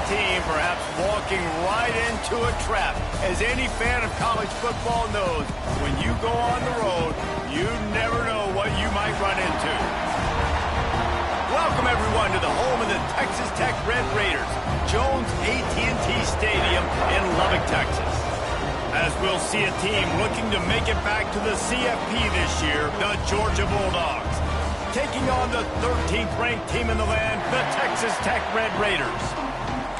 team perhaps walking right into a trap. As any fan of college football knows, when you go on the road, you never know what you might run into. Welcome, everyone, to the home of the Texas Tech Red Raiders, Jones AT&T Stadium in Lubbock, Texas. As we'll see a team looking to make it back to the CFP this year, the Georgia Bulldogs, taking on the 13th-ranked team in the land, the Texas Tech Red Raiders.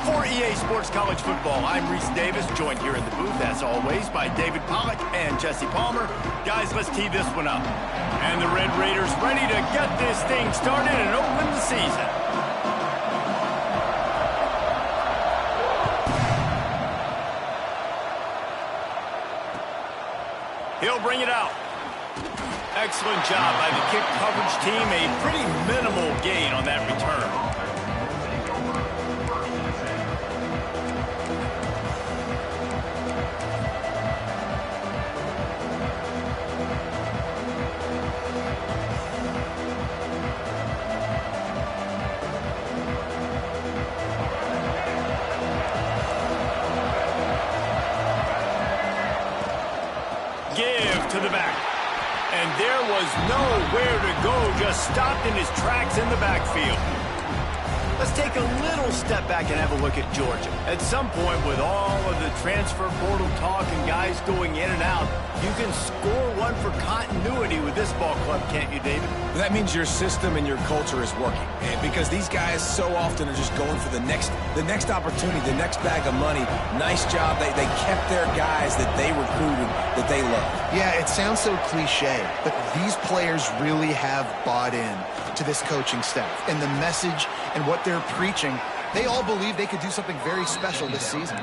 For EA Sports College Football, I'm Reese Davis, joined here in the booth, as always, by David Pollack and Jesse Palmer. Guys, let's tee this one up. And the Red Raiders ready to get this thing started and open the season. He'll bring it out. Excellent job by the kick coverage team. A pretty minimal gain on that return. Give to the back. And there was nowhere to go, just stopped in his tracks in the backfield. Let's take a little step back and have a look at Georgia. At some point, with all of the transfer portal talk and guys going in and out, you can score one for continuity with this ball club, can't you, David? That means your system and your culture is working. And because these guys so often are just going for the next opportunity, the next bag of money. Nice job. They kept their guys that they recruited, that they love. Yeah, it sounds so cliche, but these players really have bought in to this coaching staff and the message and what they're preaching. They all believe they could do something very special this season.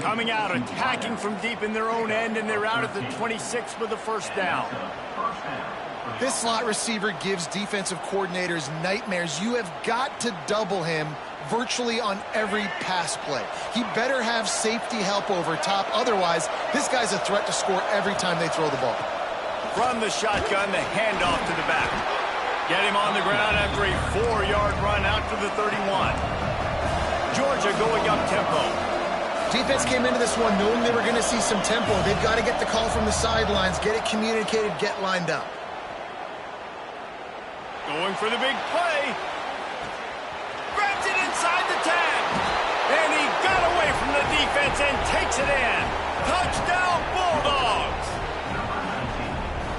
Coming out, attacking from deep in their own end, and they're out at the 26 with the first down. This slot receiver gives defensive coordinators nightmares. You have got to double him virtually on every pass play. He better have safety help over top. Otherwise, this guy's a threat to score every time they throw the ball. From the shotgun, the handoff to the back. Get him on the ground after a 4-yard run out to the 31. Georgia going up tempo. Defense came into this one knowing they were going to see some tempo. They've got to get the call from the sidelines, get it communicated, get lined up. Going for the big play. Grabs it inside the 10. And he got away from the defense and takes it in. Touchdown, Bulldogs.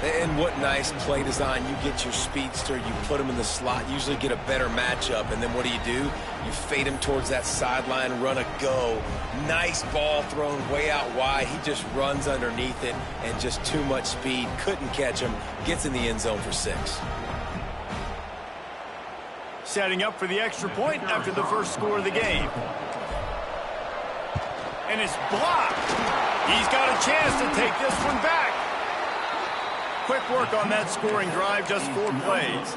And what nice play design. You get your speedster, you put him in the slot, usually get a better matchup, and then what do? You fade him towards that sideline, run a go. Nice ball thrown way out wide. He just runs underneath it, and just too much speed. Couldn't catch him. Gets in the end zone for 6. Setting up for the extra point after the first score of the game. And it's blocked. He's got a chance to take this one back. Quick work on that scoring drive, just 4 plays.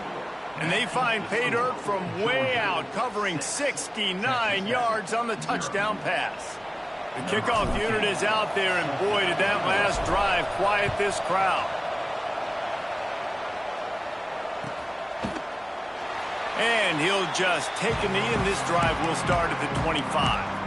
And they find pay dirt from way out, covering 69 yards on the touchdown pass. The kickoff unit is out there, and boy, did that last drive quiet this crowd. And he'll just take a knee, and this drive will start at the 25.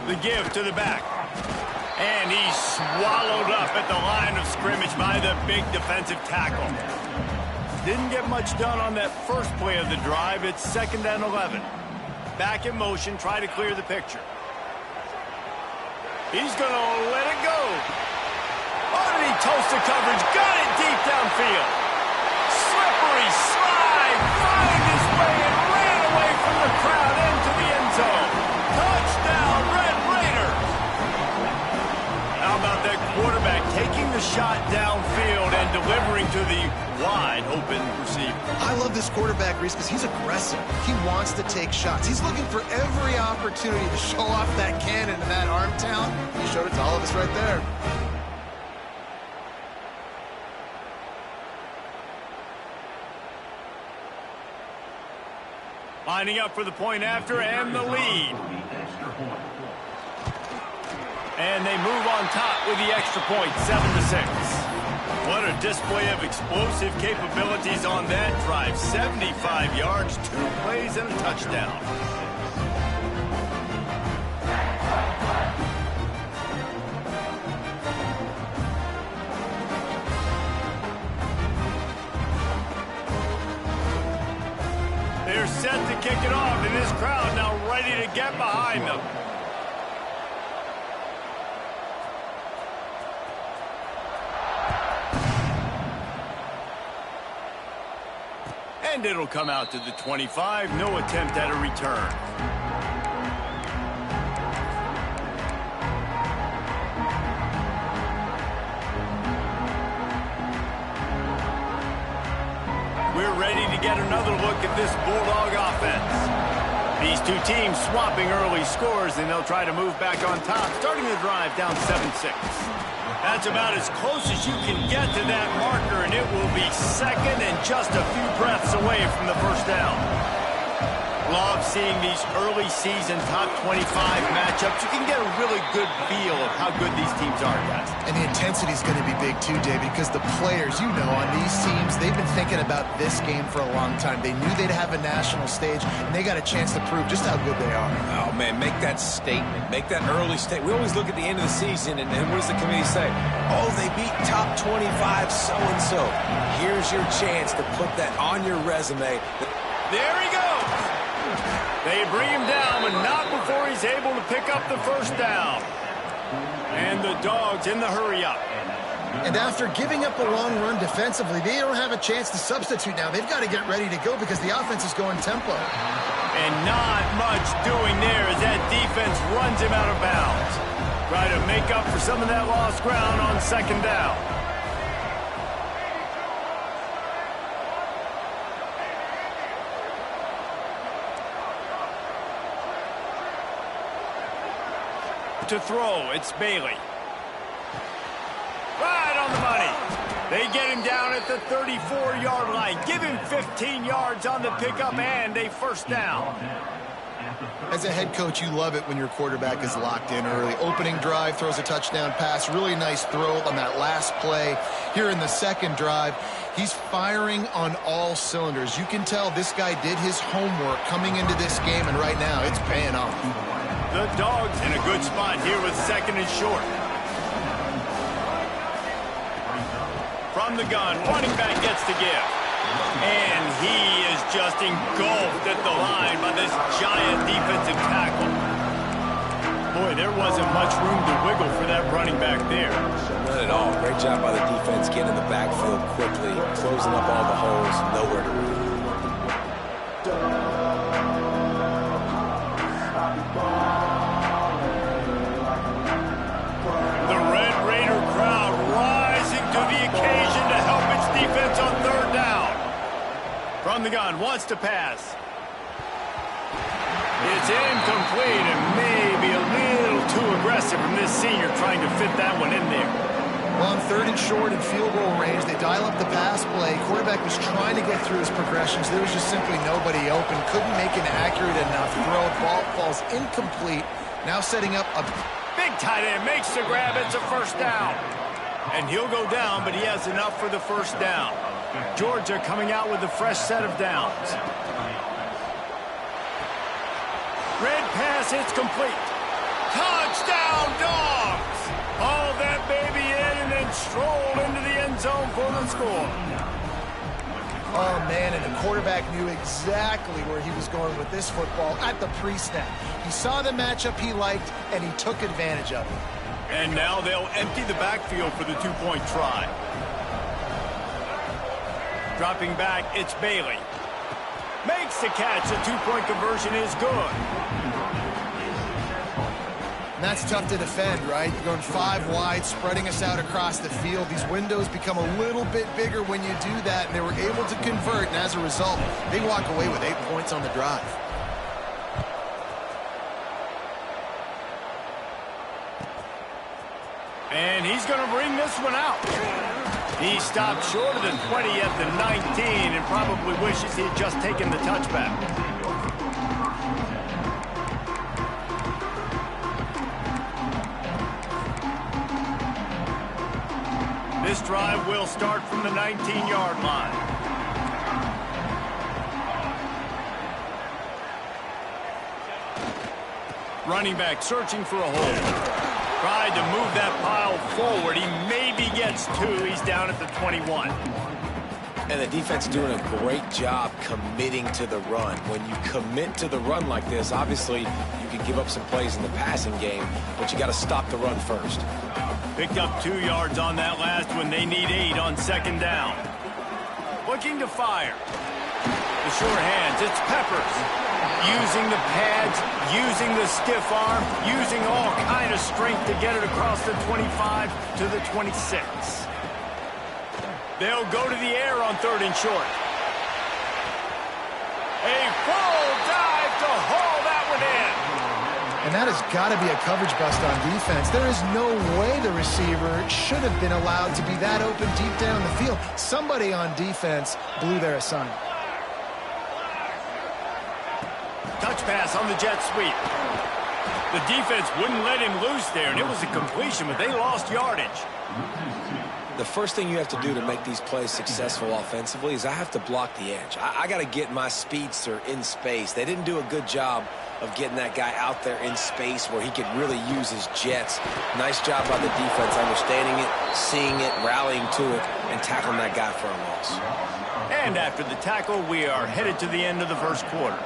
The give to the back. And he's swallowed up at the line of scrimmage by the big defensive tackle. Didn't get much done on that first play of the drive. It's 2nd and 11. Back in motion, try to clear the picture. He's going to let it go. Oh, did he toast the coverage? Got it deep downfield. Slippery slide. Find his way and ran away from the crowd into the end zone. Touchdown, Red Raiders. How about that quarterback taking the shot downfield and delivering to the wide open receiver? I love love this quarterback, Reese, because he's aggressive. He wants to take shots. He's looking for every opportunity to show off that cannon and that arm talent. He showed it to all of us right there. Lining up for the point after and the lead. And they move on top with the extra point, 7-6. What a display of explosive capabilities on that drive. 75 yards, 2 plays, and a touchdown. They're set to kick it off, and this crowd now ready to get behind them. And it'll come out to the 25. No attempt at a return. We're ready to get another look at this Bulldog offense. These two teams swapping early scores, and they'll try to move back on top, starting the drive down 7-6. That's about as close as you can get to that marker, and it will be second and just a few breaths away from the first down. Love seeing these early season top 25 matchups. You can get a really good feel of how good these teams are, guys. And the intensity is going to be big too, David, because the players, you know, on these teams, they've been thinking about this game for a long time. They knew they'd have a national stage, and they got a chance to prove just how good they are. Oh, man, make that statement. Make that early statement. We always look at the end of the season, and what does the committee say? Oh, they beat top 25 so-and-so. Here's your chance to put that on your resume. There he goes. They bring him down, but not before he's able to pick up the first down. And the Dogs in the hurry-up. And after giving up a long run defensively, they don't have a chance to substitute now. They've got to get ready to go because the offense is going tempo. And not much doing there as that defense runs him out of bounds. Try to make up for some of that lost ground on second down. To throw, it's Bailey. Right on the money. They get him down at the 34-yard line. Give him 15 yards on the pickup and a first down. As a head coach, you love it when your quarterback is locked in early. Opening drive, throws a touchdown pass. Really nice throw on that last play. Here in the second drive, he's firing on all cylinders. You can tell this guy did his homework coming into this game, and right now it's paying off. The Dogs in a good spot here with second and short. From the gun, running back gets to give. And he is just engulfed at the line by this giant defensive tackle. Boy, there wasn't much room to wiggle for that running back there. Not at all. Great job by the defense getting in the backfield quickly, closing up all the holes, nowhere to run. The Red Raider crowd rising to the occasion to help its defense on third down. From the gun, wants to pass. It's incomplete and maybe a little too aggressive from this senior trying to fit that one in there. Well, on third and short and field goal range, they dial up the pass play. Quarterback was trying to get through his progressions. There was just simply nobody open. Couldn't make an accurate enough throw. Ball falls incomplete. Now setting up a big tight end makes the grab. It's a first down. And he'll go down, but he has enough for the first down. Georgia coming out with a fresh set of downs. Red pass, it's complete. Touchdown, Dogs! Haul that baby in and then stroll into the end zone for the score. Oh, man, and the quarterback knew exactly where he was going with this football at the pre-snap. He saw the matchup he liked, and he took advantage of it. And now they'll empty the backfield for the two-point try. Dropping back, it's Bailey. Makes the catch. The two-point conversion is good. That's tough to defend, right? You're going 5 wide, spreading us out across the field. These windows become a little bit bigger when you do that, and they were able to convert, and as a result, they walk away with 8 points on the drive. And he's going to bring this one out. He stopped short of the 20 at the 19 and probably wishes he had just taken the touchback. This drive will start from the 19-yard line. Running back searching for a hole. Tried to move that pile forward. He maybe gets 2. He's down at the 21. And the defense doing a great job committing to the run. When you commit to the run like this, obviously you can give up some plays in the passing game, but you got to stop the run first. Picked up 2 yards on that last one. They need 8 on 2nd down. Looking to fire. The sure hands. It's Peppers. Using the pads, using the stiff arm, using all kind of strength to get it across the 25 to the 26. They'll go to the air on 3rd and short. A full dive to haul that one in. And that has got to be a coverage bust on defense. There is no way the receiver should have been allowed to be that open deep down the field. Somebody on defense blew their assignment. Touch pass on the jet sweep. The defense wouldn't let him loose there, and it was a completion, but they lost yardage. The first thing you have to do to make these plays successful offensively is I have to block the edge. I got to get my speedster in space. They didn't do a good job of getting that guy out there in space where he could really use his jets. Nice job by the defense understanding it, seeing it, rallying to it, and tackling that guy for a loss. And after the tackle, we are headed to the end of the first quarter.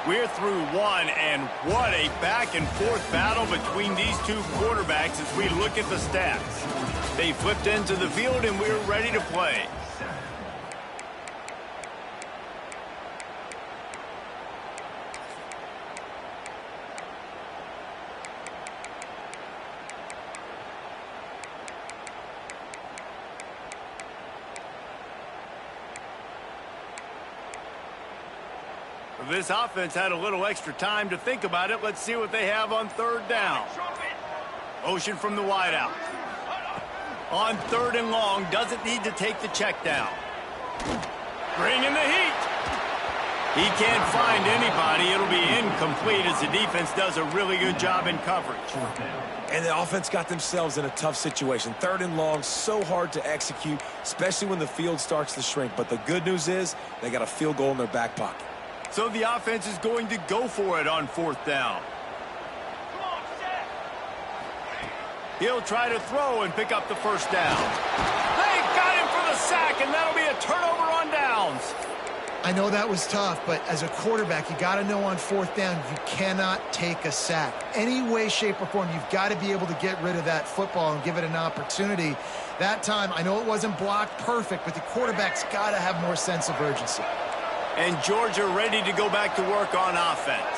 We're through 1, and what a back-and-forth battle between these 2 quarterbacks as we look at the stats. They flipped into the field, and we're ready to play. This offense had a little extra time to think about it. Let's see what they have on 3rd down. Motion from the wideout. On 3rd and long, doesn't need to take the check down. Bringing the heat. He can't find anybody. It'll be incomplete as the defense does a really good job in coverage. And the offense got themselves in a tough situation. 3rd and long, so hard to execute, especially when the field starts to shrink. But the good news is they got a field goal in their back pocket. So the offense is going to go for it on 4th down. He'll try to throw and pick up the 1st down. They got him for the sack, and that'll be a turnover on downs. I know that was tough, but as a quarterback, you got to know on 4th down, you cannot take a sack. Any way, shape, or form, you've got to be able to get rid of that football and give it an opportunity. That time, I know it wasn't blocked perfect, but the quarterback's got to have more sense of urgency. And Georgia ready to go back to work on offense.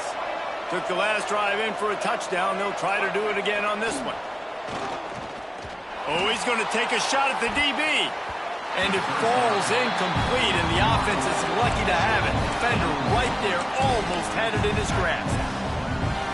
Took the last drive in for a touchdown. They'll try to do it again on this one. Oh, he's going to take a shot at the DB. And it falls incomplete, and the offense is lucky to have it. Defender right there almost had it in his grasp.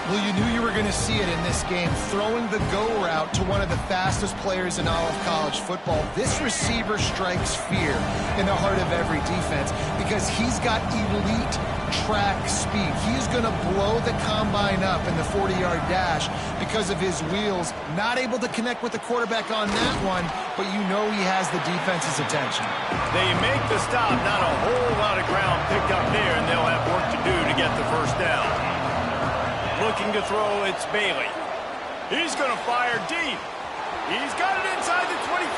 Well, you knew you were going to see it in this game, throwing the go route to one of the fastest players in all of college football. This receiver strikes fear in the heart of every defense because he's got elite track speed. He's going to blow the combine up in the 40-yard dash because of his wheels. Not able to connect with the quarterback on that one, but you know he has the defense's attention. They make the stop, not a whole lot of ground picked up there, and they'll have work to do to get the 1st down. Looking to throw, it's Bailey. He's going to fire deep. He's got it inside the 25.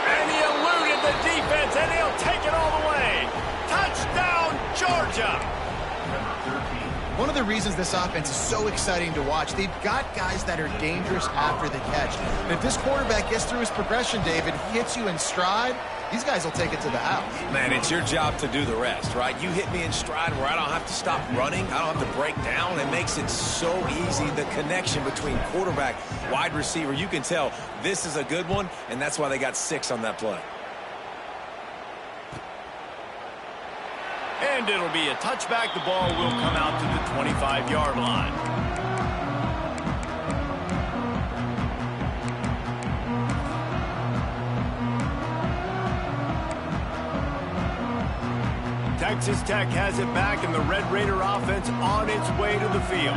And he eluded the defense, and he'll take it all the way. Touchdown, Georgia. One of the reasons this offense is so exciting to watch, they've got guys that are dangerous after the catch. And if this quarterback gets through his progression, David, he hits you in stride, these guys will take it to the house. Man, it's your job to do the rest, right? You hit me in stride where I don't have to stop running. I don't have to break down. It makes it so easy. The connection between quarterback, wide receiver, you can tell this is a good one, and that's why they got 6 on that play. And it'll be a touchback. The ball will come out to the 25-yard line. Texas Tech has it back, and the Red Raider offense on its way to the field.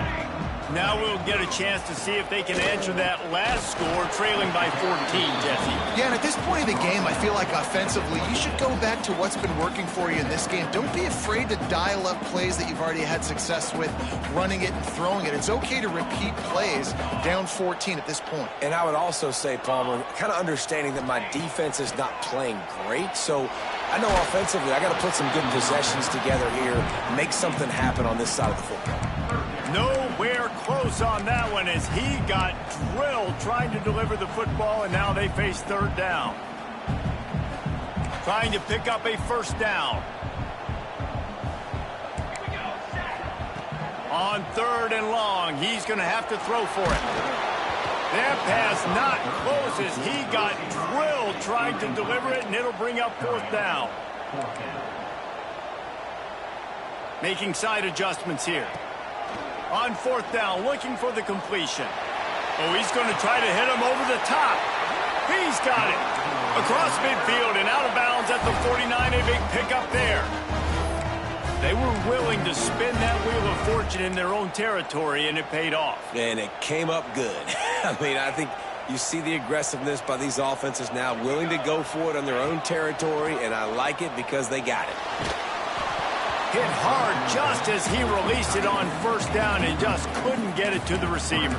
Now we'll get a chance to see if they can answer that last score, trailing by 14, Jesse. Yeah, and at this point of the game, I feel like offensively, you should go back to what's been working for you in this game. Don't be afraid to dial up plays that you've already had success with, running it and throwing it. It's okay to repeat plays down 14 at this point. And I would also say, Palmer, kind of understanding that my defense is not playing great, so I know offensively I got to put some good possessions together here, make something happen on this side of the football. Nowhere close on that one as he got drilled trying to deliver the football, and now they face third down. Trying to pick up a first down. On 3rd and long, he's going to have to throw for it. That pass not close as he got drilled trying to deliver it, and it'll bring up 4th down. Making side adjustments here. On 4th down, looking for the completion. Oh, he's going to try to hit him over the top. He's got it. Across midfield and out of bounds at the 49, a big pickup there. They were willing to spin that wheel of fortune in their own territory, and it paid off. And it came up good. I mean, I think you see the aggressiveness by these offenses now, willing to go for it on their own territory, and I like it because they got it. Hit hard just as he released it on 1st down and just couldn't get it to the receiver.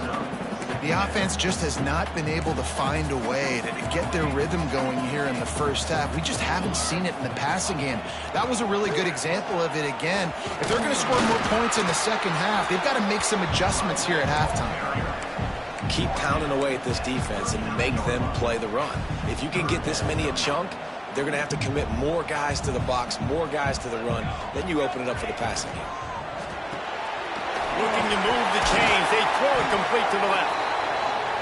The offense just has not been able to find a way to get their rhythm going here in the first half. We just haven't seen it in the passing game. That was a really good example of it again. If they're going to score more points in the second half, they've got to make some adjustments here at halftime. Keep pounding away at this defense and make them play the run. If you can get this many a chunk, they're going to have to commit more guys to the box, more guys to the run. Then you open it up for the passing game. Looking to move the chains. They throw it complete to the left.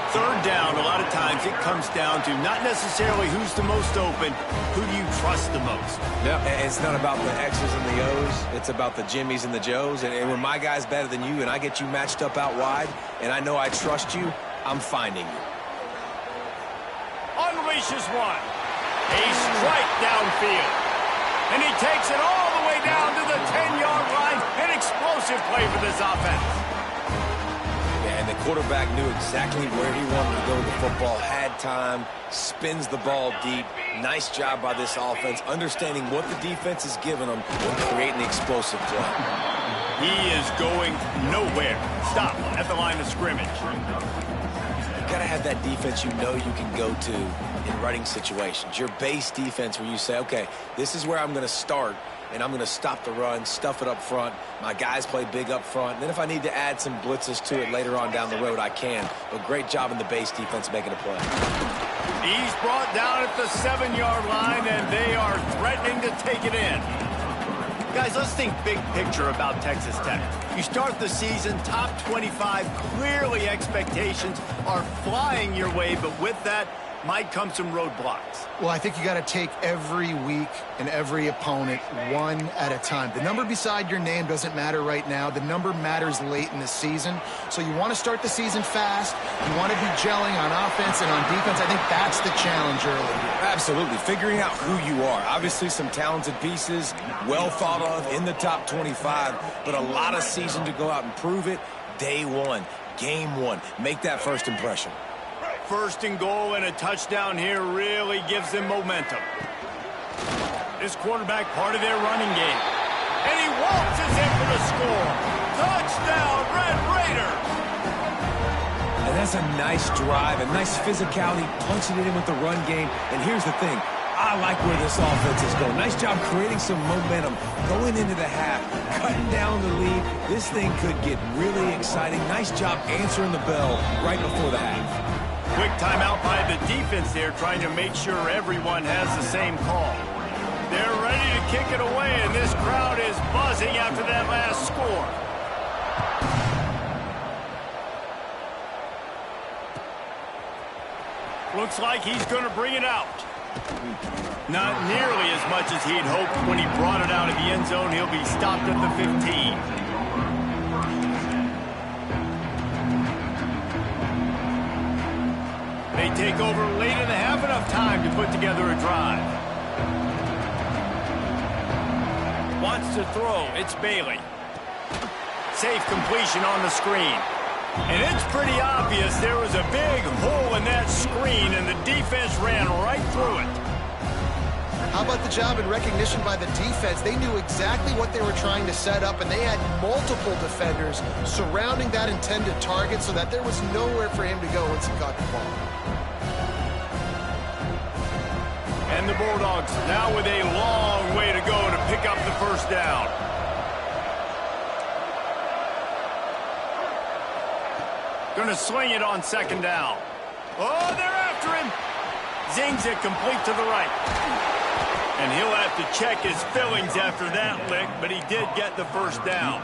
3rd down, a lot of times it comes down to not necessarily who's the most open, who do you trust the most? Yep, it's not about the X's and the O's. It's about the Jimmies and the Joes. And when my guy's better than you and I get you matched up out wide and I know I trust you, I'm finding you. Unleashes one. A strike downfield. And he takes it all the way down to the 10-yard line. An explosive play for this offense. Yeah, and the quarterback knew exactly where he wanted to go with the football, had time, spins the ball deep. Nice job by this offense, understanding what the defense is giving them and creating the explosive play. He is going nowhere. Stop at the line of scrimmage. You got to have that defense you know you can go to in running situations. Your base defense where you say, okay, this is where I'm going to start, and I'm going to stop the run, stuff it up front. My guys play big up front. And then if I need to add some blitzes to it later on down the road, I can. But great job in the base defense making a play. He's brought down at the 7-yard line, and they are threatening to take it in. Guys, let's think big picture about Texas Tech. You start the season top 25. Clearly expectations are flying your way, but with that might come some roadblocks. Well, I think you got to take every week and every opponent one at a time. The number beside your name doesn't matter right now. The number matters late in the season. So you want to start the season fast. You want to be gelling on offense and on defense. I think that's the challenge early. Absolutely. Figuring out who you are. Obviously some talented pieces, well thought of in the top 25, but a lot of season to go out and prove it. Day one, game one. Make that first impression. 1st and goal and a touchdown here really gives them momentum. This quarterback part of their running game. And he waltzes in for the score. Touchdown, Red Raider! And that's a nice drive, a nice physicality, punching it in with the run game. And here's the thing. I like where this offense is going. Nice job creating some momentum going into the half, cutting down the lead. This thing could get really exciting. Nice job answering the bell right before the half. Quick timeout by the defense there, trying to make sure everyone has the same call. They're ready to kick it away, and this crowd is buzzing after that last score. Looks like he's going to bring it out. Not nearly as much as he'd hoped when he brought it out of the end zone. He'll be stopped at the 15. They take over late and they have enough time to put together a drive. Wants to throw. It's Bailey. Safe completion on the screen. And it's pretty obvious there was a big hole in that screen, and the defense ran right through it. How about the job and recognition by the defense? They knew exactly what they were trying to set up, and they had multiple defenders surrounding that intended target so that there was nowhere for him to go once he caught the ball. And the Bulldogs now with a long way to go to pick up the first down. Going to swing it on second down. Oh, they're after him. Zings it complete to the right. And he'll have to check his fillings after that lick, but he did get the first down.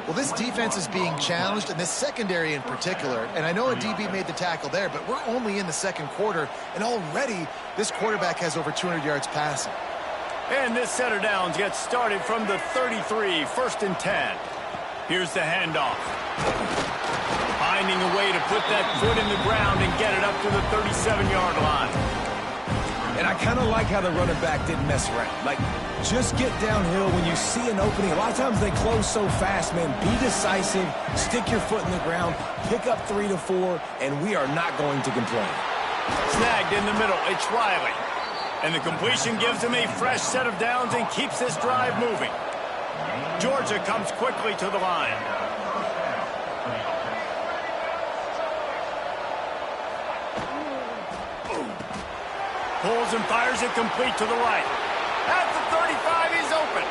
Well, this defense is being challenged, and this secondary in particular. And I know a DB made the tackle there, but we're only in the second quarter, and already this quarterback has over 200 yards passing. And this set of downs gets started from the 33, 1st and 10. Here's the handoff. Finding a way to put that foot in the ground and get it up to the 37-yard line. And I kind of like how the running back didn't mess around. Like, just get downhill when you see an opening. A lot of times they close so fast, man. Be decisive, stick your foot in the ground, pick up 3 to 4, and we are not going to complain. Snagged in the middle, it's Riley. And the completion gives him a fresh set of downs and keeps this drive moving. Georgia comes quickly to the line. Pulls and fires it complete to the right. At the 35, he's open.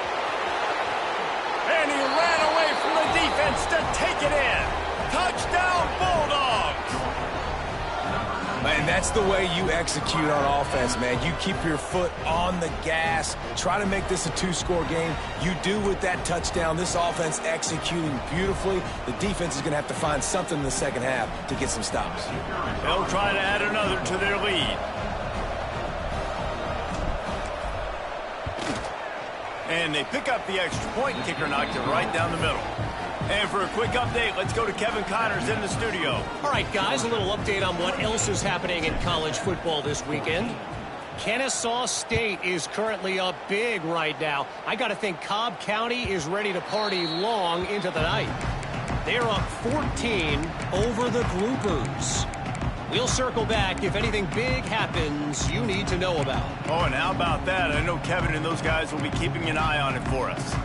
And he ran away from the defense to take it in. Touchdown, Bulldogs! Man, that's the way you execute on offense, man. You keep your foot on the gas. Try to make this a 2-score game. You do with that touchdown. This offense executing beautifully. The defense is going to have to find something in the second half to get some stops. They'll try to add another to their lead. And they pick up the extra point. Kicker knocked it right down the middle. And for a quick update, let's go to Kevin Connors in the studio. All right, guys, a little update on what else is happening in college football this weekend. Kennesaw State is currently up big right now. I got to think Cobb County is ready to party long into the night. They're up 14 over the Groupers. We'll circle back if anything big happens you need to know about. Oh, and how about that? I know Kevin and those guys will be keeping an eye on it for us.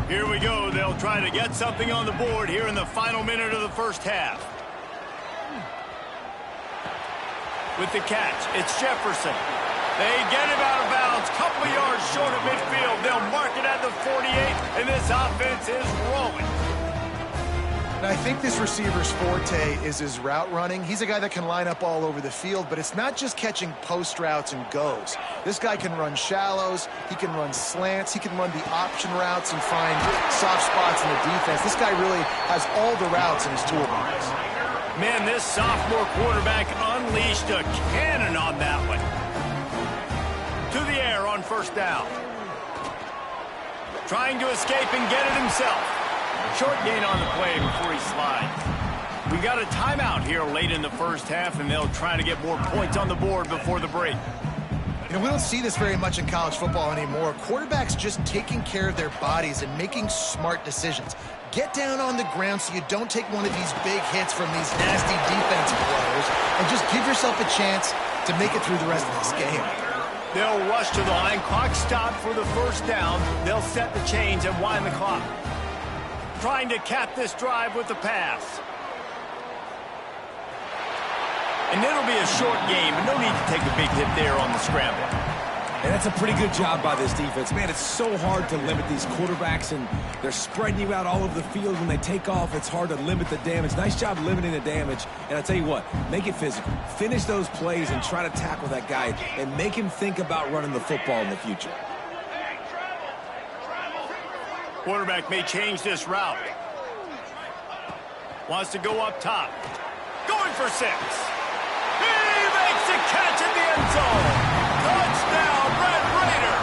Here we go. They'll try to get something on the board here in the final minute of the first half. With the catch, it's Jefferson. They get him out of bounds. Couple yards short of midfield. They'll mark it at the 48, and this offense is rolling. And I think this receiver's forte is his route running. He's a guy that can line up all over the field, but it's not just catching post routes and goes. This guy can run shallows, he can run slants, he can run the option routes and find soft spots in the defense. This guy really has all the routes in his toolbox. Man, this sophomore quarterback unleashed a cannon on that one. To the air on first down. Trying to escape and get it himself. Short gain on the play before he slides. We got a timeout here late in the first half, and they'll try to get more points on the board before the break. You know, we don't see this very much in college football anymore. Quarterbacks just taking care of their bodies and making smart decisions. Get down on the ground so you don't take one of these big hits from these nasty defensive players, and just give yourself a chance to make it through the rest of this game. They'll rush to the line. Clock stopped for the first down. They'll set the chains and wind the clock. Trying to cap this drive with the pass. And it'll be a short game, but no need to take a big hit there on the scramble. And that's a pretty good job by this defense. Man, it's so hard to limit these quarterbacks, and they're spreading you out all over the field. When they take off, it's hard to limit the damage. Nice job limiting the damage. And I tell you what, make it physical. Finish those plays and try to tackle that guy and make him think about running the football in the future. Quarterback may change this route. Wants to go up top. Going for 6. He makes the catch in the end zone. Touchdown, Red Raider!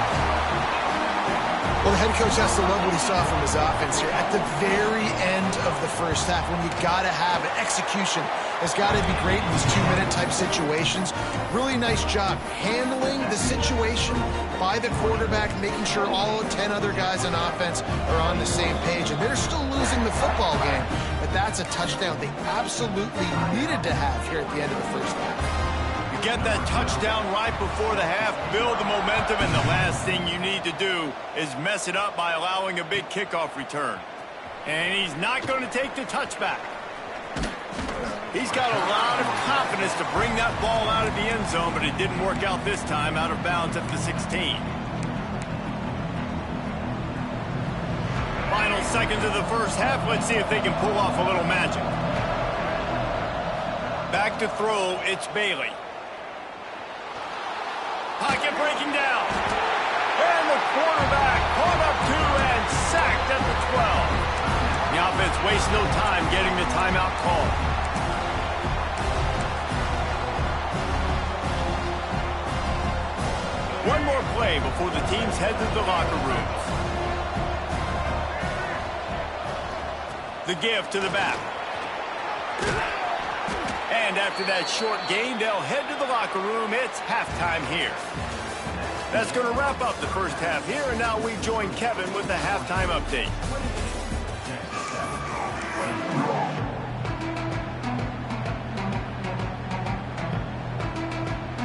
Well, the head coach has to love what he saw from his offense here. At the very end of the first half, when you got to have it, execution has got to be great in these 2-minute type situations. Really nice job handling the situation by the quarterback, making sure all 10 other guys on offense are on the same page. And they're still losing the football game, but that's a touchdown they absolutely needed to have here at the end of the first half. Get that touchdown right before the half, build the momentum, and the last thing you need to do is mess it up by allowing a big kickoff return. And he's not going to take the touchback. He's got a lot of confidence to bring that ball out of the end zone, but it didn't work out this time, out of bounds at the 16. Final seconds of the first half. Let's see if they can pull off a little magic. Back to throw, it's Bailey. Pocket breaking down. And the quarterback caught up to and sacked at the 12. The offense wastes no time getting the timeout call. One more play before the teams head to the locker rooms. The give to the back. And after that short game, they'll head to the locker room. It's halftime here. That's going to wrap up the first half here, and now we join Kevin with the halftime update.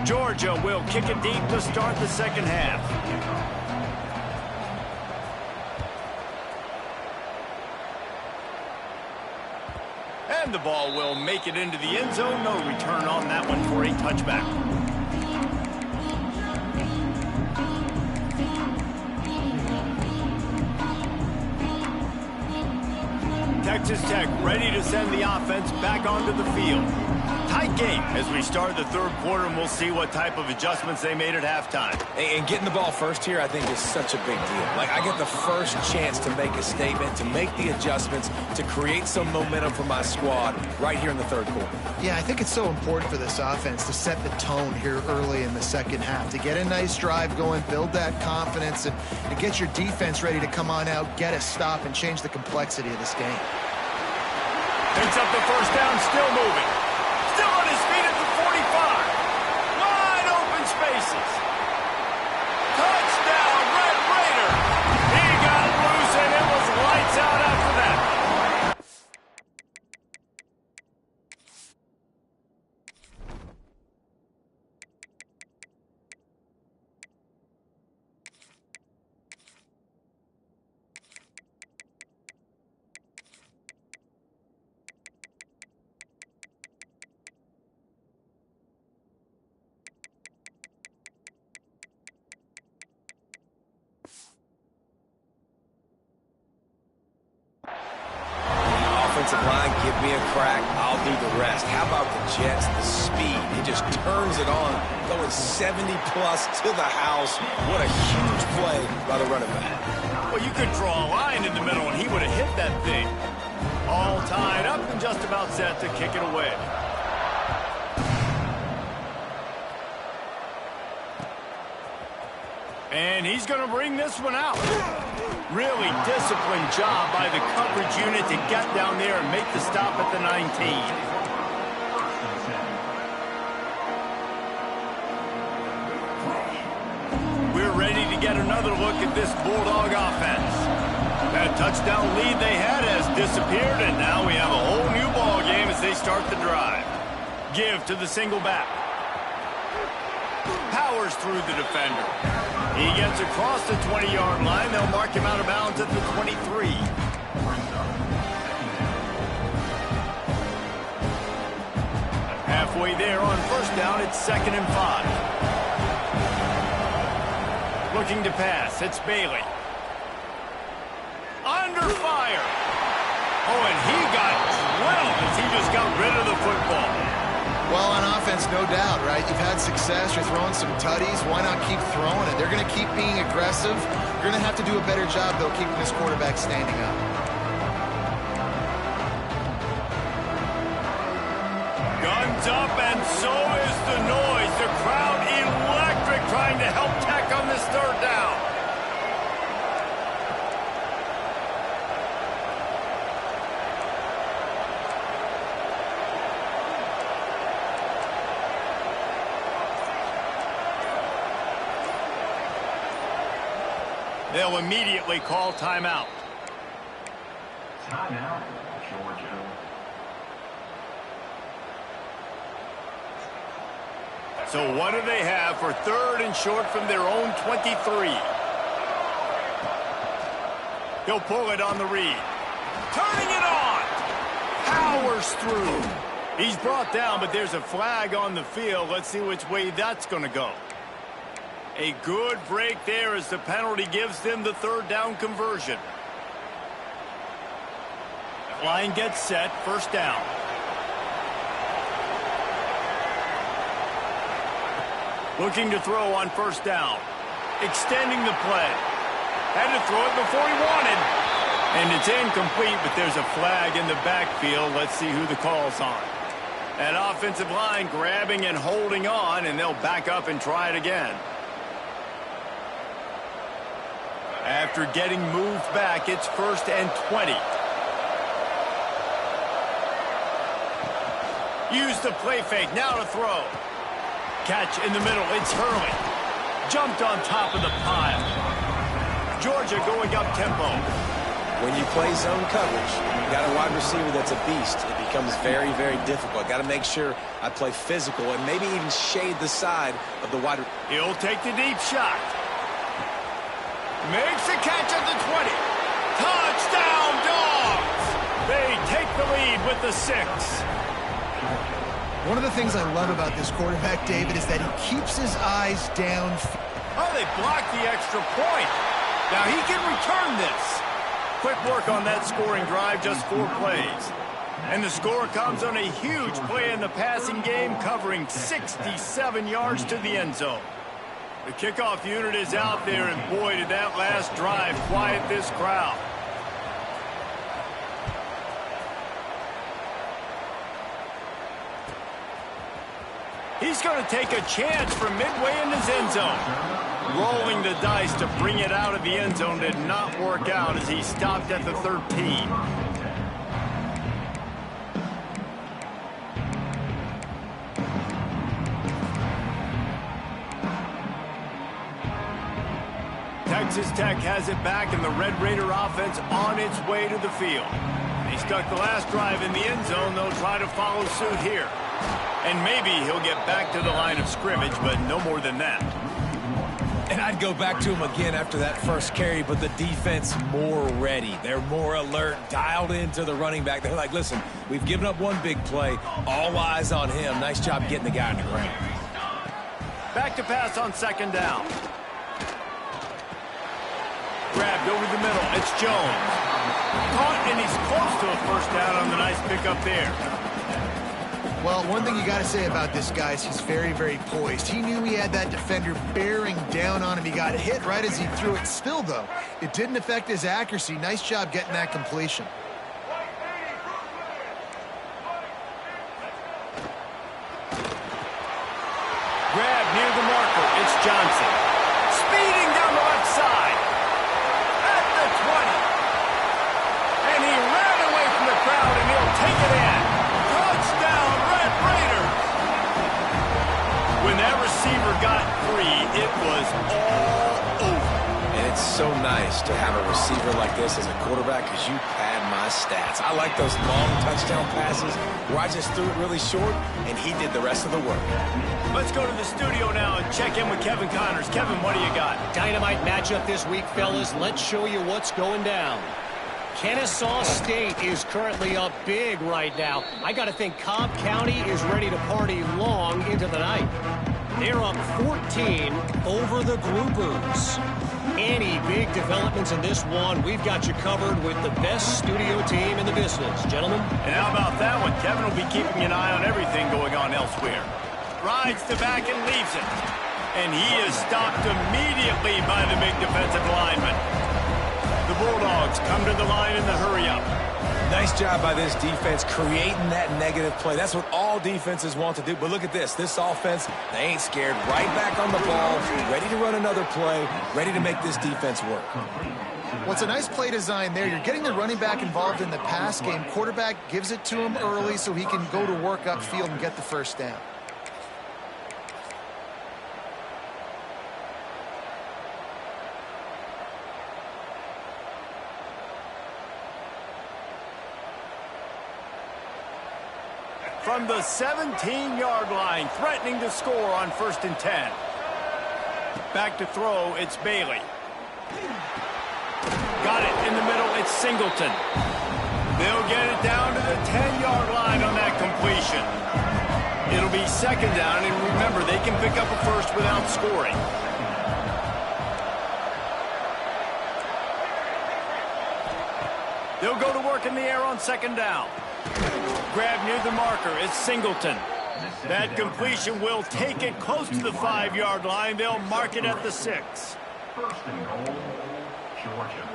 Georgia will kick it deep to start the second half. And the ball will make it into the end zone. No return on that one for a touchback. Texas Tech ready to send the offense back onto the field. Tight game as we start the third quarter, and we'll see what type of adjustments they made at halftime. And getting the ball first here, I think, is such a big deal. Like, I get the first chance to make a statement, to make the adjustments, to create some momentum for my squad right here in the third quarter. Yeah, I think it's so important for this offense to set the tone here early in the second half, to get a nice drive going, build that confidence, and get your defense ready to come on out, get a stop, and change the complexity of this game. Picks up the first down, still moving. Still on his feet at the 45. Wide open spaces. Touchdown, Red Raider. He got loose, and it was lights out after that. Offensive line, give me a crack, I'll do the rest. How about the Jets, the speed? He just turns it on, going 70-plus to the house. What a huge play by the running back. Well, you could draw a line in the middle, and he would have hit that thing. All tied up and just about set to kick it away. And he's going to bring this one out. Really disciplined job by the coverage unit to get down there and make the stop at the 19. We're ready to get another look at this Bulldog offense. That touchdown lead they had has disappeared, and now we have a whole new ball game as they start the drive. Give to the single back. Powers through the defender. He gets across the 20-yard line. They'll mark him out of bounds at the 23. Halfway there on first down, it's 2nd and 5. Looking to pass. It's Bailey. Under fire. Oh, and he got drilled as he just got rid of the football. Well, on offense, no doubt, right? You've had success. You're throwing some tutties. Why not keep throwing it? They're going to keep being aggressive. You're going to have to do a better job, though, keeping this quarterback standing up. Guns up, and so is the noise. The crowd electric, trying to help Tech on this third down. They'll immediately call timeout. Timeout, Georgia. So what do they have for third and short from their own 23? He'll pull it on the read. Turning it on. Powers through. He's brought down, but there's a flag on the field. Let's see which way that's going to go. A good break there as the penalty gives them the third down conversion. Line gets set. First down. Looking to throw on first down. Extending the play. Had to throw it before he wanted. And it's incomplete, but there's a flag in the backfield. Let's see who the call's on. That offensive line grabbing and holding on, and they'll back up and try it again. After getting moved back, it's 1st and 20. Use the play fake. Now to throw. Catch in the middle. It's Hurley. Jumped on top of the pile. Georgia going up tempo. When you play zone coverage, you got a wide receiver that's a beast. It becomes very, very difficult. Got to make sure I play physical and maybe even shade the side of the wide. He'll take the deep shot. Makes the catch at the 20. Touchdown, Dogs! They take the lead with the 6. One of the things I love about this quarterback, David, is that he keeps his eyes down. Oh, they blocked the extra point. Now he can return this. Quick work on that scoring drive, just 4 plays. And the score comes on a huge play in the passing game, covering 67 yards to the end zone. The kickoff unit is out there, and boy, did that last drive quiet this crowd. He's going to take a chance from midway in his end zone. Rolling the dice to bring it out of the end zone did not work out as he stopped at the 13. Texas Tech has it back, and the Red Raider offense on its way to the field. They stuck the last drive in the end zone. They'll try to follow suit here. And maybe he'll get back to the line of scrimmage, but no more than that. And I'd go back to him again after that first carry, but the defense more ready. They're more alert, dialed into the running back. They're like, listen, we've given up one big play. All eyes on him. Nice job getting the guy on the ground. Back to pass on second down. Grabbed over the middle. It's Jones. Caught, and he's close to a first down on the nice pickup there. Well, one thing you got to say about this guy is he's very, very poised. He knew he had that defender bearing down on him. He got hit right as he threw it. Still, though, it didn't affect his accuracy. Nice job getting that completion. Grab near the marker. It's Johnson. Speeding down the left side. At the 20. And he ran away from the crowd, and he'll take it in. Touchdown, Red Raiders. When that receiver got free, it was all over. And it's so nice to have a receiver like this as a quarterback because you pad my stats. I like those long touchdown passes where I just threw it really short, and he did the rest of the work. Let's go to the studio now and check in with Kevin Connors. Kevin, what do you got? Dynamite matchup this week, fellas. Let's show you what's going down. Kennesaw State is currently up big right now. I got to think Cobb County is ready to party long into the night. They're up 14 over the Groupers. Any big developments in this one, we've got you covered with the best studio team in the business, gentlemen. And how about that one? Kevin will be keeping an eye on everything going on elsewhere. Rides the back and leaves it. And he is stopped immediately by the big defensive lineman. The Bulldogs come to the line in the hurry-up. Nice job by this defense creating that negative play. That's what all defenses want to do. But look at this. This offense, they ain't scared. Right back on the ball, ready to run another play, ready to make this defense work. Well, it's a nice play design there. You're getting the running back involved in the pass game. Quarterback gives it to him early so he can go to work upfield and get the first down. From the 17-yard line, threatening to score on 1st and 10. Back to throw, it's Bailey. Got it in the middle, it's Singleton. They'll get it down to the 10-yard line on that completion. It'll be 2nd down, and remember, they can pick up a first without scoring. They'll go to work in the air on 2nd down. Grab near the marker, it's Singleton. That completion will take it close to the 5-yard line. They'll mark it at the 6. 1st and goal, Georgia.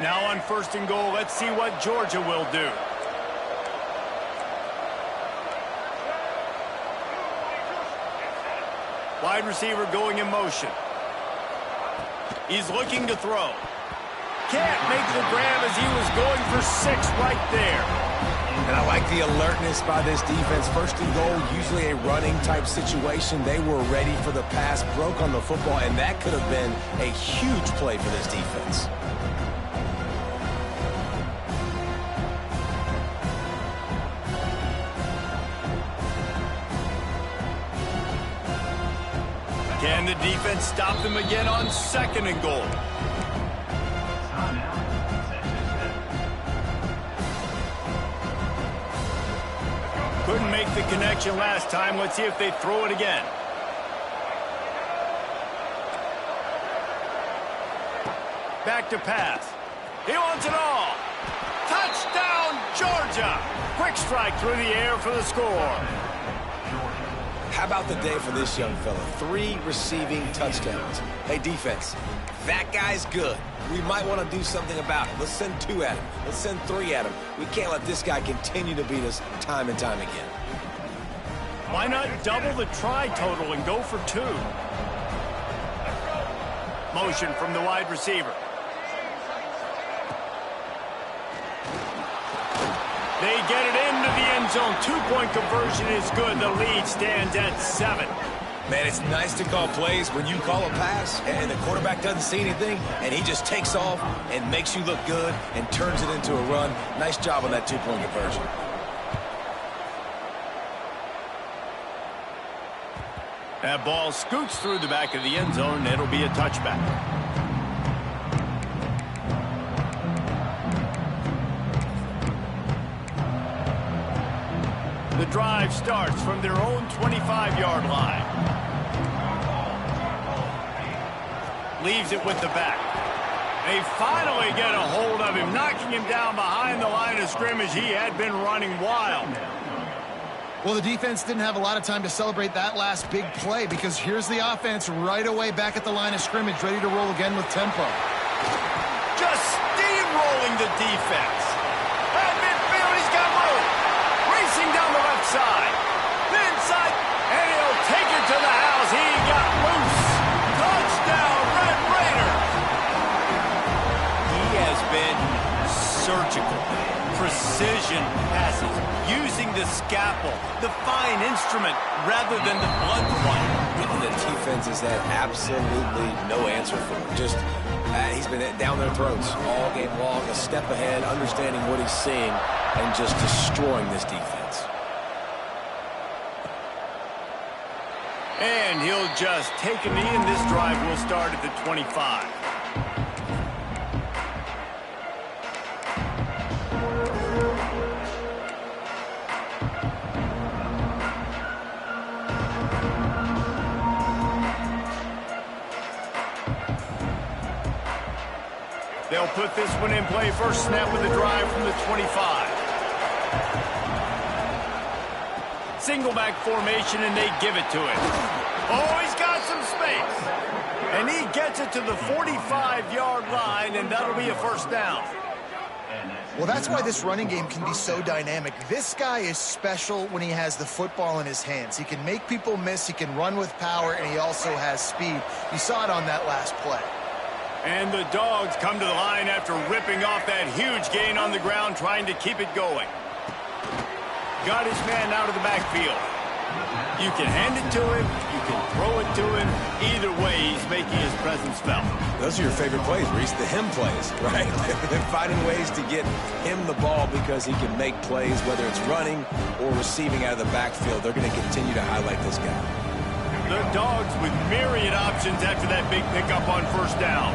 Now on 1st and goal, let's see what Georgia will do. Wide receiver going in motion. He's looking to throw. Can't make the grab as he was going for 6 right there. And I like the alertness by this defense. 1st and goal, usually a running type situation. They were ready for the pass, broke on the football, and that could have been a huge play for this defense. Can the defense stop them again on 2nd and goal? Couldn't make the connection last time. Let's see if they throw it again. Back to pass. He wants it all. Touchdown, Georgia. Quick strike through the air for the score. How about the day for this young fella? 3 receiving touchdowns. Hey, defense, that guy's good. We might want to do something about it. Let's send 2 at him. Let's send 3 at him. We can't let this guy continue to beat us time and time again. Why not double the try total and go for 2? Motion from the wide receiver. They get it into the end zone. 2-point conversion is good. The lead stands at 7. Man, it's nice to call plays when you call a pass and the quarterback doesn't see anything and he just takes off and makes you look good and turns it into a run. Nice job on that 2-point conversion. That ball scoots through the back of the end zone. It'll be a touchback. The drive starts from their own 25-yard line. Leaves it with the back. They finally get a hold of him, knocking him down behind the line of scrimmage. He had been running wild. Well, the defense didn't have a lot of time to celebrate that last big play because here's the offense right away back at the line of scrimmage, ready to roll again with tempo. Just steamrolling the defense. At midfield, he's got room. Racing down the left side. The inside, and he'll take it to the house. He got loose. Touchdown, Red Raiders. He has been surgical. Precision passes, using the scalpel, the fine instrument, rather than the blunt one. The defense has had absolutely no answer for him. Just, he's been down their throats all game long, a step ahead, understanding what he's seeing, and just destroying this defense. And he'll just take a knee, and this drive will start at the 25. They'll put this one in play. First snap of the drive from the 25. Single back formation, and they give it to him. Oh, he's got some space. And he gets it to the 45-yard line, and that'll be a first down. Well, that's why this running game can be so dynamic. This guy is special when he has the football in his hands. He can make people miss, he can run with power, and he also has speed. You saw it on that last play. And the Dogs come to the line after ripping off that huge gain on the ground, trying to keep it going. Got his man out of the backfield. You can hand it to him, you can throw it to him. Either way, he's making his presence felt. Those are your favorite plays, Reese, the him plays, right? They're finding ways to get him the ball because he can make plays, whether it's running or receiving out of the backfield. They're going to continue to highlight this guy. The Dogs with myriad options after that big pickup on first down.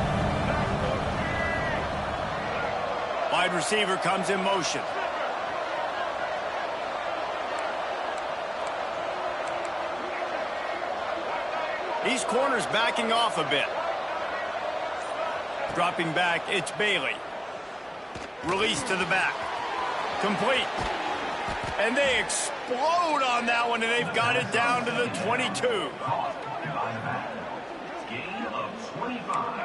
Wide receiver comes in motion. These corners backing off a bit. Dropping back, it's Bailey. Release to the back. Complete. And they explode on that one, and they've got it down to the 22.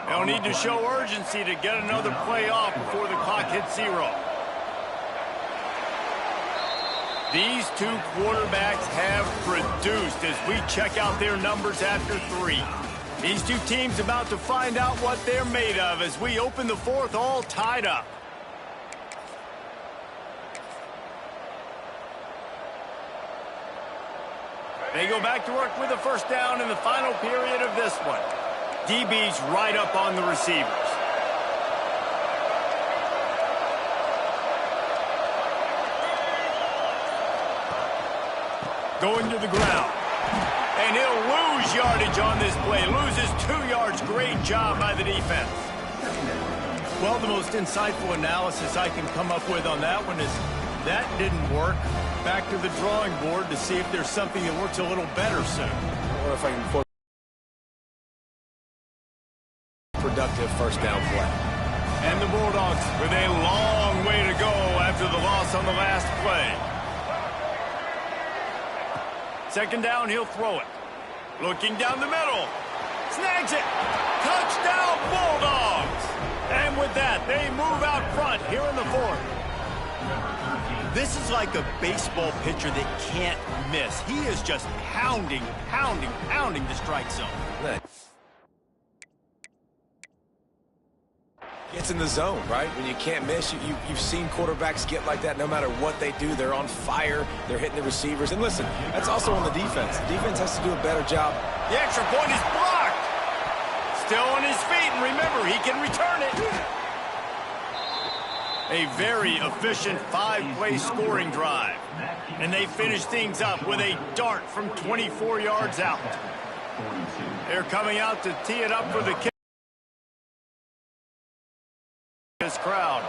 They'll need to show urgency to get another play off before the clock hits 0. These two quarterbacks have produced as we check out their numbers after 3. These two teams about to find out what they're made of as we open the fourth all tied up. They go back to work with a first down in the final period of this one. DB's right up on the receivers. Going to the ground. And he'll lose yardage on this play. Loses 2 yards. Great job by the defense. Well, the most insightful analysis I can come up with on that one is that didn't work. Back to the drawing board to see if there's something that works a little better soon. Or if I can quote productive first down play. And the Bulldogs with a long way to go after the loss on the last play. Second down, he'll throw it. Looking down the middle. Snags it. Touchdown, Bulldogs. And with that, they move out front here in the fourth. This is like a baseball pitcher that can't miss. He is just pounding the strike zone. It's in the zone, right? When you can't miss, you've seen quarterbacks get like that no matter what they do. They're on fire. They're hitting the receivers. And listen, that's also on the defense. The defense has to do a better job. The extra point is blocked. Still on his feet, and remember, he can return it. A very efficient 5-play scoring drive. And they finish things up with a dart from 24 yards out. They're coming out to tee it up for the kick. This crowd.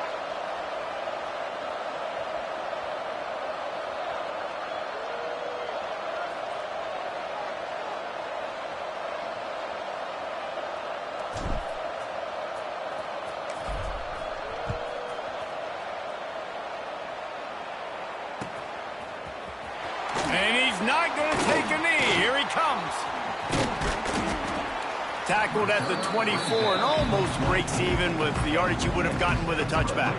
And he's not going to take a knee. Here he comes. Tackled at the 24 and almost breaks even with the yardage he would have gotten with a touchback.